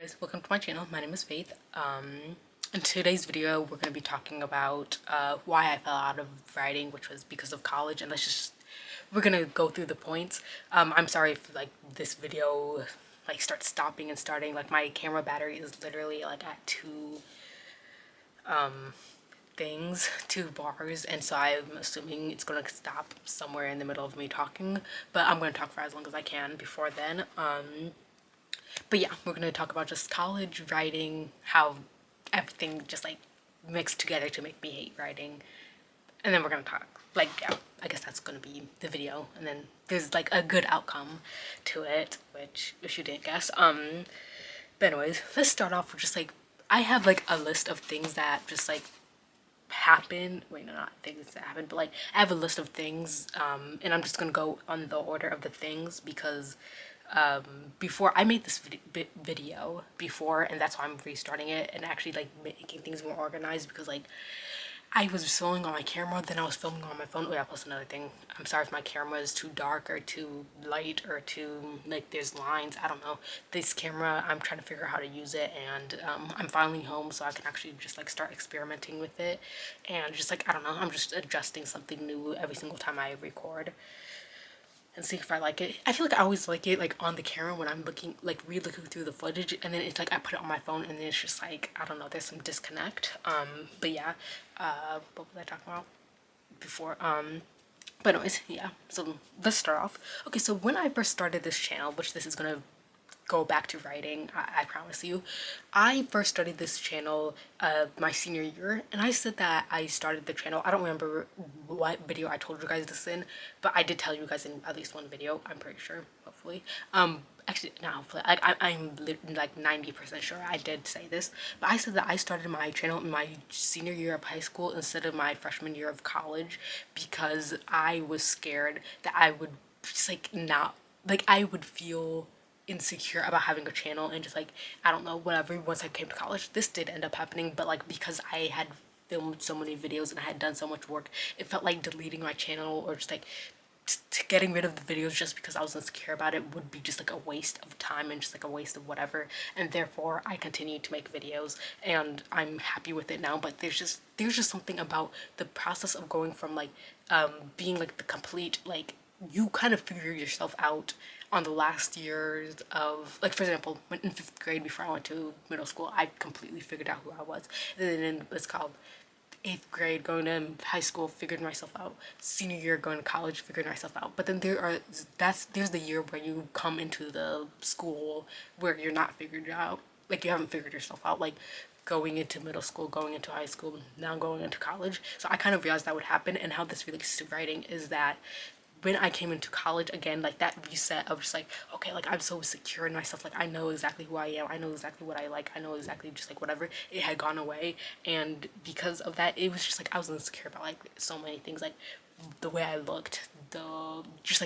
Guys, welcome to my channel. My name is Faith. In today's video, we're going to be talking about why I fell out of writing, which was because of college, and we're going to go through the points. I'm sorry if this video starts stopping and starting. My camera battery is literally at two bars, and so I'm assuming it's going to stop somewhere in the middle of me talking, but I'm going to talk for as long as I can before then. But yeah, we're going to talk about just college, writing, how everything just mixed together to make me hate writing. And then we're going to talk, yeah, I guess that's going to be the video. And then there's a good outcome to it, which if you didn't guess. But anyways, let's start off with just I have a list of things that just happen. Wait, no, not things that happen, but I have a list of things, and I'm just gonna go on the order of the things because before I made this video before, and that's why I'm restarting it and actually making things more organized, because I was filming on my camera, then I was filming on my phone. Oh yeah, plus another thing, I'm sorry if my camera is too dark or too light or too there's lines. I don't know. This camera, I'm trying to figure out how to use it, and I'm finally home, so I can actually just start experimenting with it, and just I don't know, I'm just adjusting something new every single time I record and see if I like it. I feel I always like it on the camera when I'm looking re-looking through the footage, and then it's I put it on my phone and then it's just I don't know, there's some disconnect. But yeah, what was I talking about before? But anyways, yeah, so let's start off. Okay, so when I first started this channel, which this is gonna go back to writing, I promise you. I first started this channel my senior year, and I said that I started the channel. I don't remember what video I told you guys this in, but I did tell you guys in at least one video, I'm pretty sure, hopefully. Actually, not hopefully, I'm 90% sure I did say this, but I said that I started my channel in my senior year of high school instead of my freshman year of college, because I was scared that I would just not, I would feel insecure about having a channel, and just I don't know, whatever. Once I came to college, this did end up happening, but because I had filmed so many videos and I had done so much work, it felt like deleting my channel or just getting rid of the videos just because I was insecure about it would be just a waste of time and just a waste of whatever. And therefore I continued to make videos, and I'm happy with it now. But there's just something about the process of going from being the complete you kind of figure yourself out on the last years of, for example, when in 5th grade, before I went to middle school, I completely figured out who I was. And then in what's called 8th grade, going to high school, figured myself out. Senior year, going to college, figured myself out. But then there's the year where you come into the school where you're not figured out, you haven't figured yourself out, going into middle school, going into high school, now going into college. So I kind of realized that would happen, and how this relates to writing is that when I came into college again, that reset of just okay, I'm so secure in myself, I know exactly who I am, I know exactly what I like, I know exactly just whatever, it had gone away. And because of that, it was just I was insecure about so many things, the way I looked, the just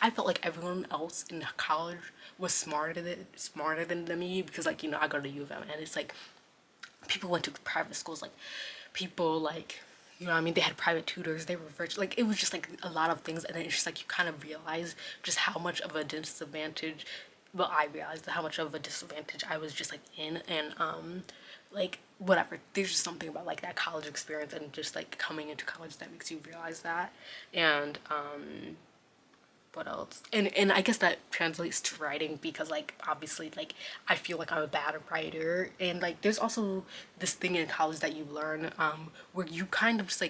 I felt like everyone else in college was smarter than me, because I go to U of M, and it's people went to private schools, people you know what I mean, they had private tutors, they were virtual, it was just a lot of things. And then it's just you kind of realize just how much of a disadvantage, well, I realized how much of a disadvantage I was just in. And whatever, there's just something about that college experience and just coming into college that makes you realize that. And what else? And I guess that translates to writing, because obviously I feel I'm a bad writer, and there's also this thing in college that you learn, where you kind of just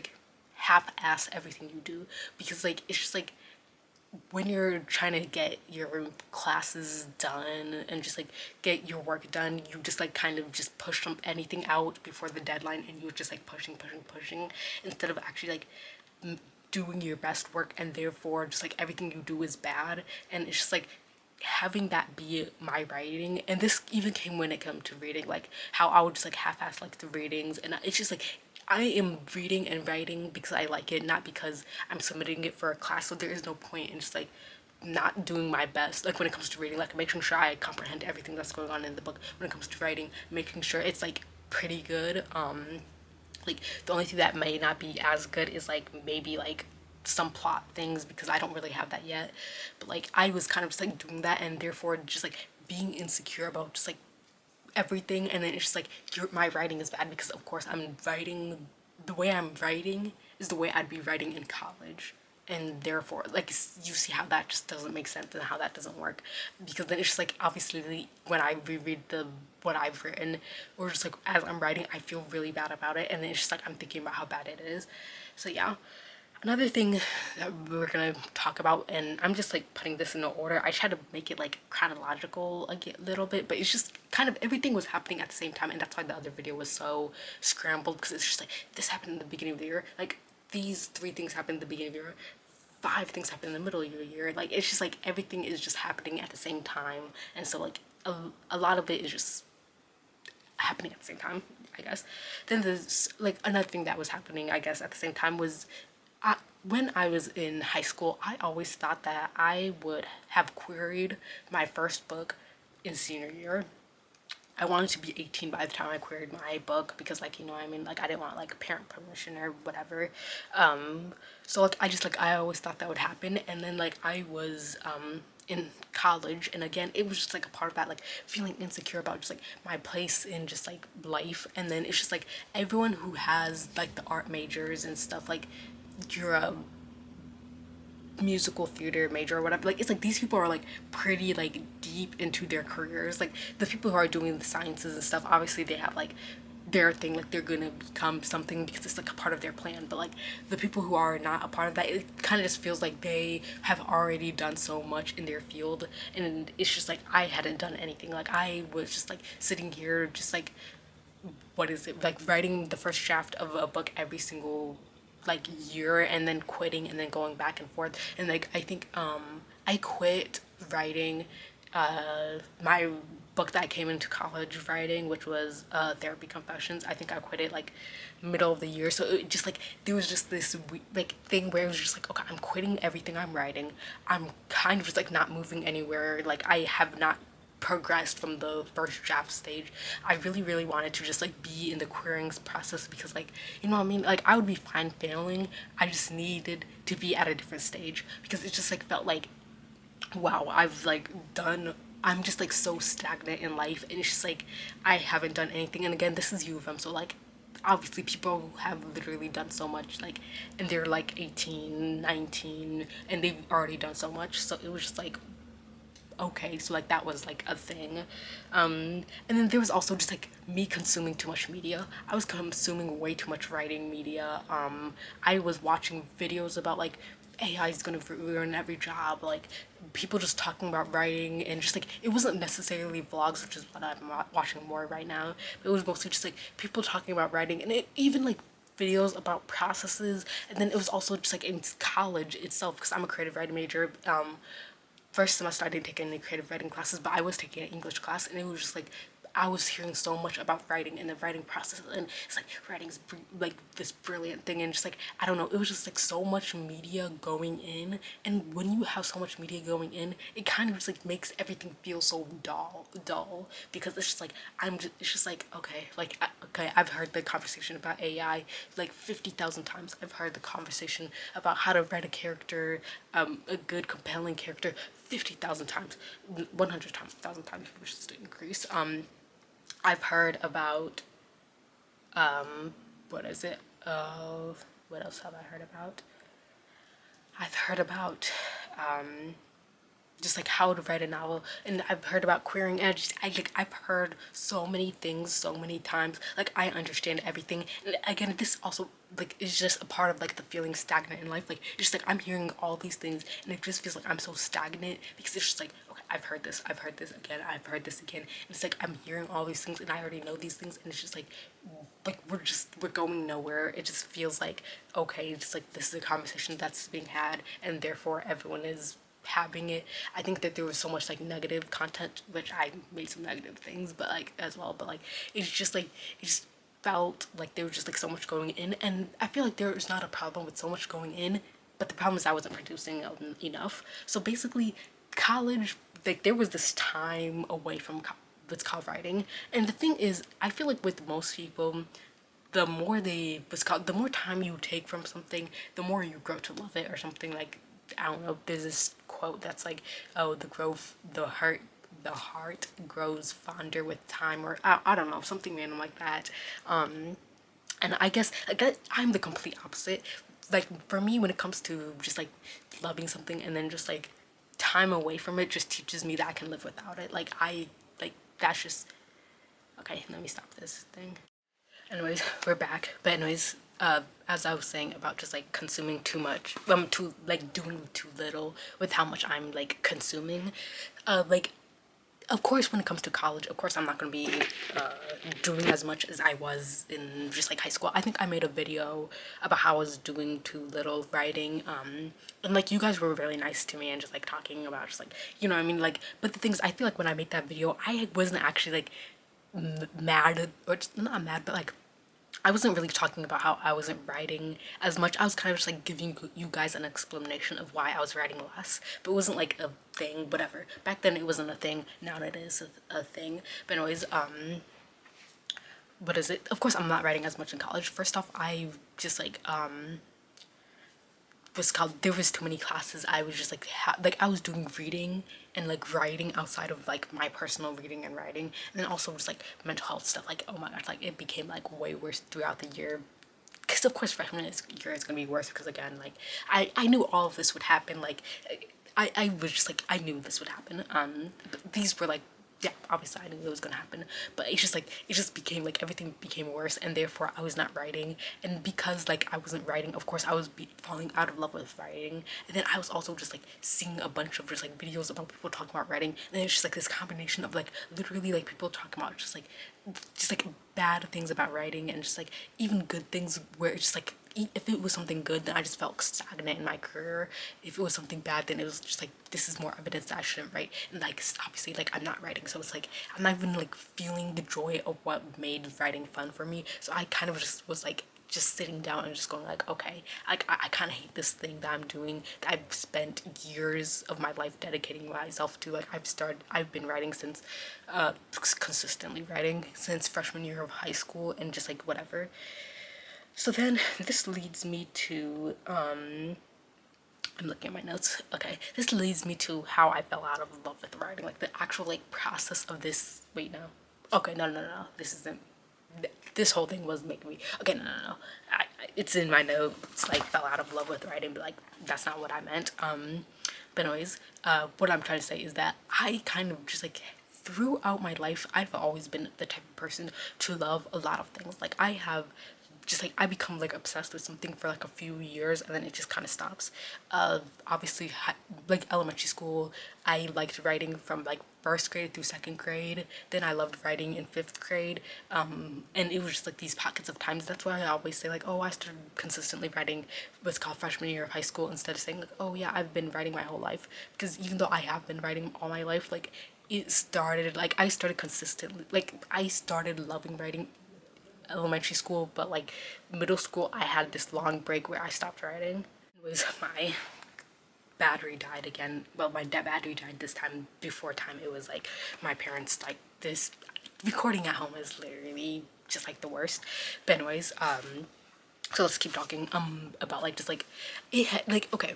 half-ass everything you do, because it's just when you're trying to get your classes done and just get your work done, you just kind of just push anything out before the deadline, and you're just pushing instead of actually doing your best work, and therefore just everything you do is bad. And it's just having that be my writing. And this even came when it came to reading, how I would just half-ass the readings, and it's just I am reading and writing because I like it, not because I'm submitting it for a class. So there is no point in just not doing my best, when it comes to reading, making sure I comprehend everything that's going on in the book. When it comes to writing, making sure it's pretty good. The only thing that may not be as good is maybe some plot things, because I don't really have that yet. But I was kind of just doing that, and therefore just being insecure about just everything, and then it's just like my writing is bad because of course I'm writing the way I'm writing is the way I'd be writing in college, and therefore like you see how that just doesn't make sense and how that doesn't work, because then it's just like obviously when I reread the what I've written, or just like as I'm writing, I feel really bad about it, and then it's just like I'm thinking about how bad it is. So yeah. Another thing that we're gonna talk about, and I'm just like putting this in order. I try to make it like chronological a little bit, but it's just kind of everything was happening at the same time, and that's why the other video was so scrambled, because it's just like this happened in the beginning of the year, like these 3 things happened at the beginning of the year, 5 things happened in the middle of the year. Like it's just like everything is just happening at the same time, and so like a lot of it is just happening at the same time, I guess. Then there's like another thing that was happening, I guess, at the same time was when I was in high school, I always thought that I would have queried my first book in senior year. I wanted to be 18 by the time I queried my book because, like, you know what I mean? Like, I didn't want, like, parent permission or whatever. So, like, I always thought that would happen. And then, like, I was, in college, and again it was just like a part of that, like feeling insecure about just like my place in just like life. And then it's just like everyone who has like the art majors and stuff, like you're a musical theater major or whatever, like it's like these people are like pretty like deep into their careers. Like the people who are doing the sciences and stuff, obviously they have like their thing, like they're gonna become something because it's like a part of their plan. But like the people who are not a part of that, it kind of just feels like they have already done so much in their field, and it's just like I hadn't done anything. Like I was just like sitting here just like, what is it, like writing the first draft of a book every single like year, and then quitting, and then going back and forth. And like I think I quit writing my book that I came into college writing, which was Therapy Confessions. I think I quit it like middle of the year. So it just like there was just this like thing where it was just like, okay, I'm quitting everything I'm writing. I'm kind of just like not moving anywhere. Like I have not progressed from the first draft stage. I really wanted to just like be in the querying process because, like, you know what I mean, like I would be fine failing. I just needed to be at a different stage because it just like felt like, wow, I've like done, I'm just like so stagnant in life, and it's just like I haven't done anything. And again, this is U of M, so like obviously people have literally done so much, like, and they're like 18, 19, and they've already done so much. So it was just like, okay, so like that was like a thing. And then there was also just like me consuming too much media. I was consuming way too much writing media. I was watching videos about like AI is gonna ruin every job, like people just talking about writing, and just like it wasn't necessarily vlogs, which is what I'm watching more right now, but it was mostly just like people talking about writing, and it even like videos about processes. And then it was also just like in college itself, because I'm a creative writing major. First semester I didn't take any creative writing classes, but I was taking an English class, and it was just like I was hearing so much about writing and the writing process, and it's like writing's like this brilliant thing, and just like I don't know, it was just like so much media going in, and when you have so much media going in, it kind of just like makes everything feel so dull, because it's just like it's just like, okay, like okay, I've heard the conversation about AI like 50,000 times. I've heard the conversation about how to write a character, a good compelling character 50,000 times, 100,000 times, which is to increase. I've heard about, what is it? What else have I heard about? I've heard about, just like how to write a novel, and I've heard about queering, and I've heard so many things so many times. Like I understand everything, and again, this also like is just a part of like the feeling stagnant in life. Like it's just like I'm hearing all these things, and it just feels like I'm so stagnant because it's just like, okay, I've heard this again, I've heard this again, and it's like I'm hearing all these things, and I already know these things, and it's just like we're going nowhere. It just feels like, okay, just like this is a conversation that's being had, and therefore everyone is having it. I think that there was so much like negative content, which I made some negative things but like as well, but like it's just like it just felt like there was just like so much going in, and I feel like there is not a problem with so much going in, but the problem is I wasn't producing enough. So basically college, like there was this time away from what's called writing, and the thing is I feel like with most people, the more time you take from something, the more you grow to love it or something. Like I don't know, there's this quote that's like, oh, the heart the heart grows fonder with time, or I don't know, something random like that. And I guess I'm the complete opposite. Like for me, when it comes to just like loving something and then just like time away from it just teaches me that I can live without it. Like that's just okay. Let me stop this thing. Anyways, we're back. But anyways, as I was saying about just like consuming too much, too like doing too little with how much I'm like consuming, like of course when it comes to college, of course I'm not gonna be doing as much as I was in just like high school. I think I made a video about how I was doing too little writing, and like you guys were really nice to me and just like talking about just like, you know what I mean, like, but the things I feel like when I made that video I wasn't actually like mad, or just, not mad, but like I wasn't really talking about how I wasn't writing as much. I was kind of just like giving you guys an explanation of why I was writing less, but it wasn't like a thing, whatever. Back then it wasn't a thing, now it is a thing. But anyways, what is it? Of course I'm not writing as much in college. First off, I just like, what's called, there was too many classes. I was just like like I was doing reading and like writing outside of like my personal reading and writing, and then also just like mental health stuff. Like oh my gosh, like it became like way worse throughout the year, because of course freshman year is gonna be worse, because again like I knew all of this would happen. Like I was just like, I knew this would happen. But these were like, yeah, obviously I knew it was gonna happen, but it's just like, it just became like everything became worse, and therefore I was not writing. And because like I wasn't writing, of course I was falling out of love with writing, and then I was also just like seeing a bunch of just like videos about people talking about writing, and it's just like this combination of like literally like people talking about just like bad things about writing, and just like even good things, where it's just like if it was something good, then I just felt stagnant in my career. If it was something bad, then it was just like, this is more evidence that I shouldn't write. And like obviously like I'm not writing, so it's like I'm not even like feeling the joy of what made writing fun for me. So I kind of just was like just sitting down and just going like, okay, like I kind of hate this thing that I'm doing, that I've spent years of my life dedicating myself to. Like I've been writing since consistently writing since freshman year of high school, and just like whatever. So then this leads me to, I'm looking at my notes. Okay, this leads me to how I fell out of love with writing, like the actual like process of this. Wait, no. Okay, no. This isn't. This whole thing was making me. Okay, no. It's in my notes. Like fell out of love with writing, but like that's not what I meant. But anyways, what I'm trying to say is that I kind of just like throughout my life, I've always been the type of person to love a lot of things. Like I have just like, I become like obsessed with something for like a few years, and then it just kind of stops. Obviously like elementary school, I liked writing from like first grade through second grade. Then I loved writing in fifth grade, and it was just like these pockets of times. That's why I always say like, oh, I started consistently writing what's called freshman year of high school, instead of saying like, oh yeah, I've been writing my whole life. Because even though I have been writing all my life, like it started, like I started consistently, like I started loving writing elementary school, but like middle school I had this long break where I stopped writing. It was my battery died again. Well, my battery died this time before time. It was like my parents, like this recording at home is literally just like the worst. But anyways, so let's keep talking about like just like like okay,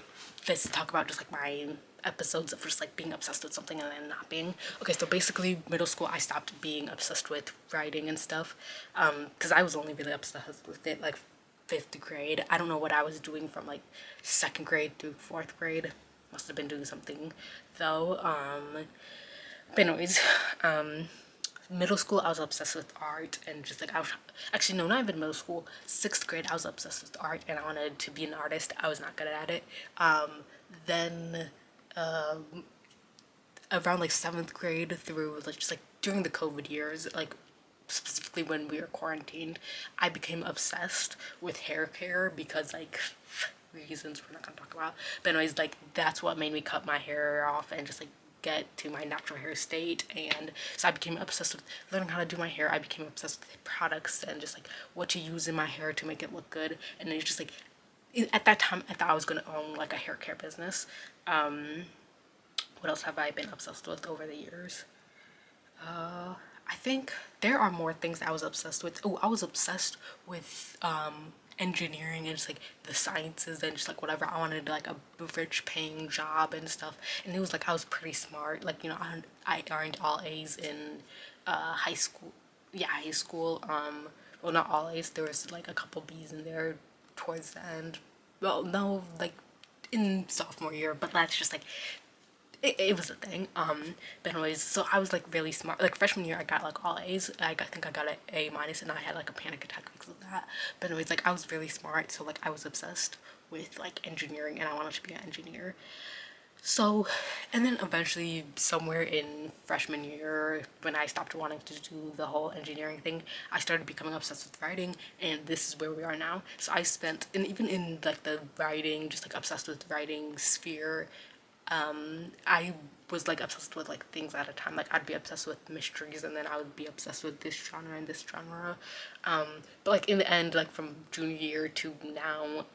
let's talk about just like my episodes of just like being obsessed with something and then not being. Okay, so basically middle school I stopped being obsessed with writing and stuff, because I was only really obsessed with it like fifth grade. I don't know what I was doing from like second grade through fourth grade. Must have been doing something though. But anyways, middle school I was obsessed with art, and just like I was actually, no, not even middle school, sixth grade I was obsessed with art and I wanted to be an artist. I was not good at it. Then around like seventh grade through like just like during the COVID years, like specifically when we were quarantined, I became obsessed with hair care, because like reasons we're not gonna talk about. But anyways, like that's what made me cut my hair off and just like get to my natural hair state. And so I became obsessed with learning how to do my hair. I became obsessed with products and just like what to use in my hair to make it look good. And it's just like at that time I thought I was gonna own like a hair care business. What else have I been obsessed with over the years? I think there are more things I was obsessed with. Oh, I was obsessed with engineering and just like the sciences and just like whatever. I wanted like a rich paying job and stuff. And it was like I was pretty smart. Like, you know, I earned all A's in high school. Yeah, high school. Well, not all A's. There was like a couple B's in there towards the end. Well, no, like in sophomore year, but that's just like it was a thing. But anyways, so I was like really smart. Like freshman year, I got like all A's. I think I got an A minus, and I had like a panic attack because of that. But anyways, like I was really smart, so like I was obsessed with like engineering, and I wanted to be an engineer. So, and then eventually, somewhere in freshman year, when I stopped wanting to do the whole engineering thing, I started becoming obsessed with writing, and this is where we are now. So I spent, and even in like the writing, just like obsessed with writing sphere, I was like obsessed with like things at a time. Like I'd be obsessed with mysteries, and then I would be obsessed with this genre and this genre. But like in the end, like from junior year to now,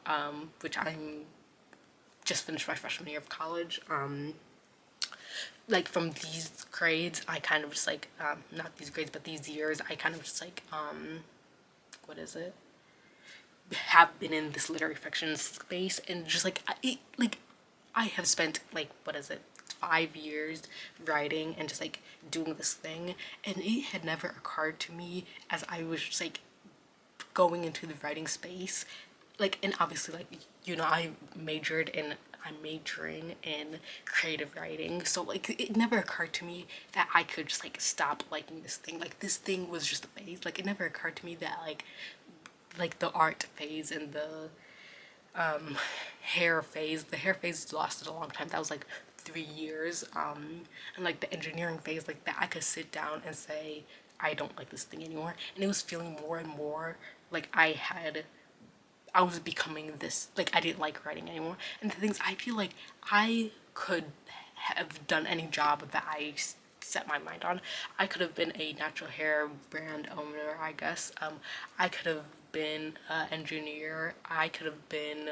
which I'm just finished my freshman year of college. Like from these grades, I kind of just like not these grades, but these years, I kind of just like what is it? Have been in this literary fiction space, and just like I have spent like what is it, 5 years writing and just like doing this thing, and it had never occurred to me as I was just like going into the writing space, like, and obviously like, you know, I'm majoring in creative writing, so like it never occurred to me that I could just like stop liking this thing. Like this thing was just a phase. Like it never occurred to me that like the art phase and the the hair phase lasted a long time. That was like 3 years. And like the engineering phase, like that I could sit down and say I don't like this thing anymore, and it was feeling more and more like I was becoming this, like I didn't like writing anymore. And the things, I feel like I could have done any job that I set my mind on. I could have been a natural hair brand owner, I guess. I could have been an engineer. I could have been,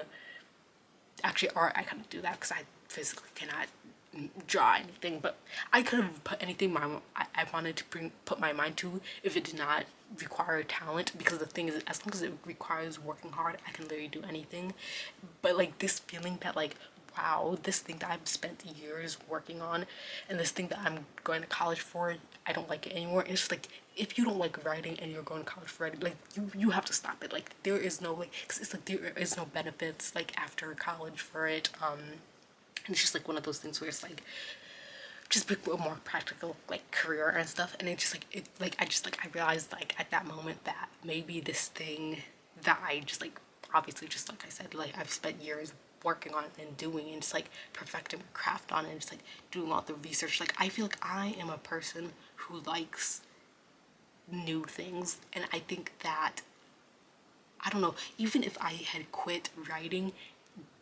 actually art, I couldn't do that because I physically cannot draw anything, but I could have put anything I wanted to put my mind to if it did not require talent, because the thing is, as long as it requires working hard, I can literally do anything. But like this feeling that like, wow, this thing that I've spent years working on and this thing that I'm going to college for, I don't like it anymore. It's just like, if you don't like writing and you're going to college for writing, like you have to stop it. Like there is no like, cause it's like there is no benefits like after college for it. And it's just like one of those things where it's like just a more practical like career and stuff. And it just like I realized like at that moment that maybe this thing that I just like, obviously just like I said, like I've spent years working on and doing and just like perfecting my craft on and just like doing all the research. Like I feel like I am a person who likes new things, and I think that, I don't know, even if I had quit writing,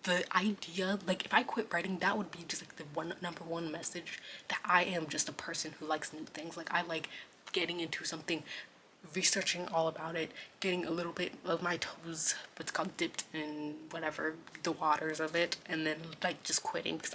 the idea, like if I quit writing, that would be just like the number one message that I am just a person who likes new things. Like I like getting into something, researching all about it, getting a little bit of my toes, what's called dipped in whatever the waters of it, and then like just quitting, because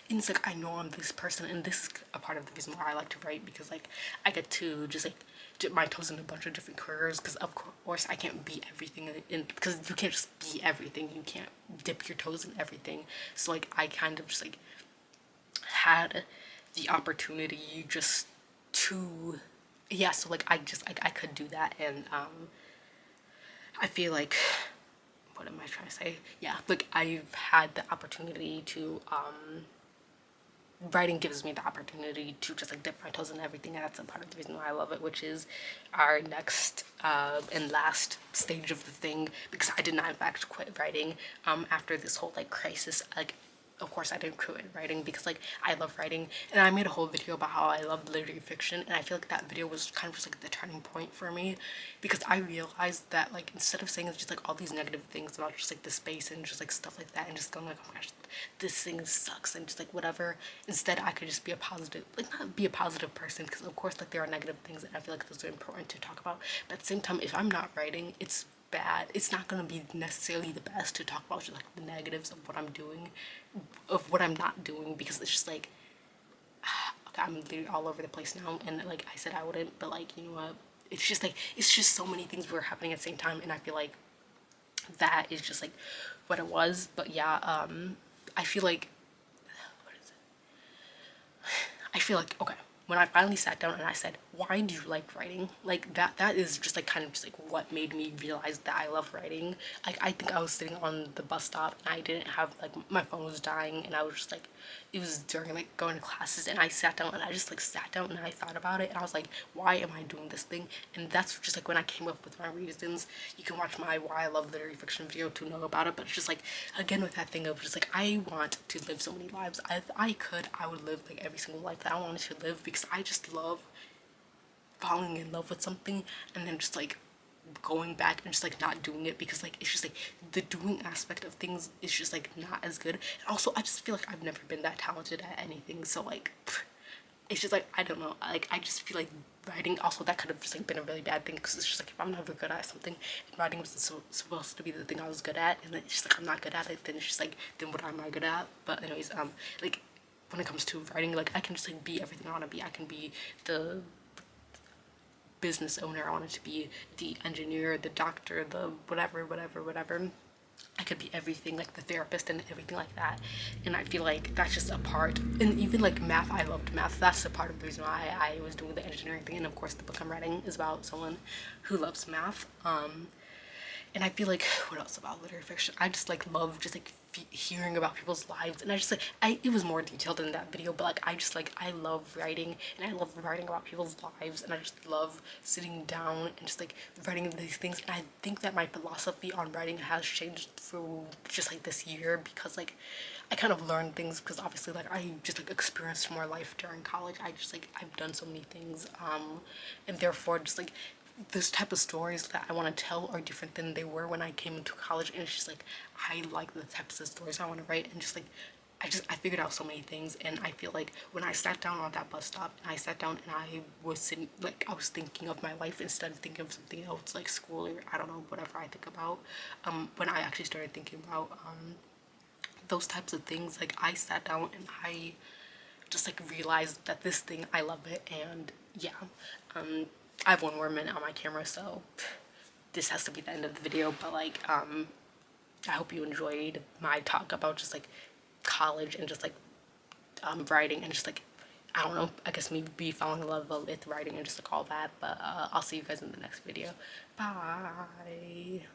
it's like I know I'm this person, and this is a part of the reason why I like to write, because like I get to just like dip my toes in a bunch of different careers, because of course I can't be everything in, because you can't just be everything, you can't dip your toes in everything. So like I kind of just like had the opportunity just to, yeah, so like I just like I could do that. And I feel like, what am I trying to say, yeah, like I've had the opportunity to writing gives me the opportunity to just like dip my toes in everything, and that's a part of the reason why I love it, which is our next and last stage of the thing, because I did not in fact quit writing after this whole like crisis. Like of course I didn't quit writing because like I love writing, and I made a whole video about how I love literary fiction, and I feel like that video was kind of just like the turning point for me, because I realized that like instead of saying just like all these negative things about just like the space and just like stuff like that, and just going like, oh my gosh, this thing sucks and just like whatever, instead I could just be a positive, like not be a positive person, because of course like there are negative things and I feel like those are important to talk about, but at the same time if I'm not writing, it's bad, it's not going to be necessarily the best to talk about just like the negatives of what I'm doing, of what I'm not doing, because it's just like, okay, I'm literally all over the place now, and like I said I wouldn't, but like, you know what, it's just like, it's just so many things were happening at the same time, and I feel like that is just like what it was. But yeah, I feel like, what is it? I feel like, okay, when I finally sat down and I said, why do you like writing? Like that is just like kind of just like what made me realize that I love writing. Like I think I was sitting on the bus stop and I didn't have, like, my phone was dying, and I was just like, it was during like going to classes, and I sat down and I just like sat down and I thought about it, and I was like, why am I doing this thing? And that's just like when I came up with my reasons. You can watch my why I love literary fiction video to know about it, but it's just like, again, with that thing of just like, I want to live so many lives. If I could, I would live like every single life that I wanted to live, because I just love falling in love with something and then just like going back and just like not doing it, because like it's just like the doing aspect of things is just like not as good. And also I just feel like I've never been that talented at anything, so like it's just like, I don't know, like I just feel like writing, also that could have just like been a really bad thing, because it's just like if I'm never good at something and writing was supposed to be the thing I was good at, and then it's just like I'm not good at it, then it's just like, then what am I good at? But anyways, like when it comes to writing, like I can just like be everything I want to be. I can be the business owner, I wanted to be the engineer, the doctor, the whatever, whatever, whatever. I could be everything, like the therapist and everything like that. And I feel like that's just a part. And even like math, I loved math. That's a part of the reason why I was doing the engineering thing. And of course the book I'm writing is about someone who loves math. And I feel like, what else about literary fiction? I just like love just like hearing about people's lives, and I just like, it was more detailed in that video, but like I just like, I love writing, and I love writing about people's lives, and I just love sitting down and just like writing these things. And I think that my philosophy on writing has changed through just like this year, because like I kind of learned things, because obviously like I just like experienced more life during college. I just like, I've done so many things, and therefore just like this type of stories that I want to tell are different than they were when I came into college. And it's just like, I like the types of stories I want to write, and just like I figured out so many things. And I feel like when I sat down on that bus stop and I sat down and I was sitting, like I was thinking of my life instead of thinking of something else like school or I don't know, whatever I think about, when I actually started thinking about those types of things, like I sat down and I just like realized that this thing, I love it. And yeah, I have one more minute on my camera, so this has to be the end of the video. But like, I hope you enjoyed my talk about just like college and just like writing and just like, I don't know, I guess maybe falling in love with writing and just like all that. But I'll see you guys in the next video. Bye.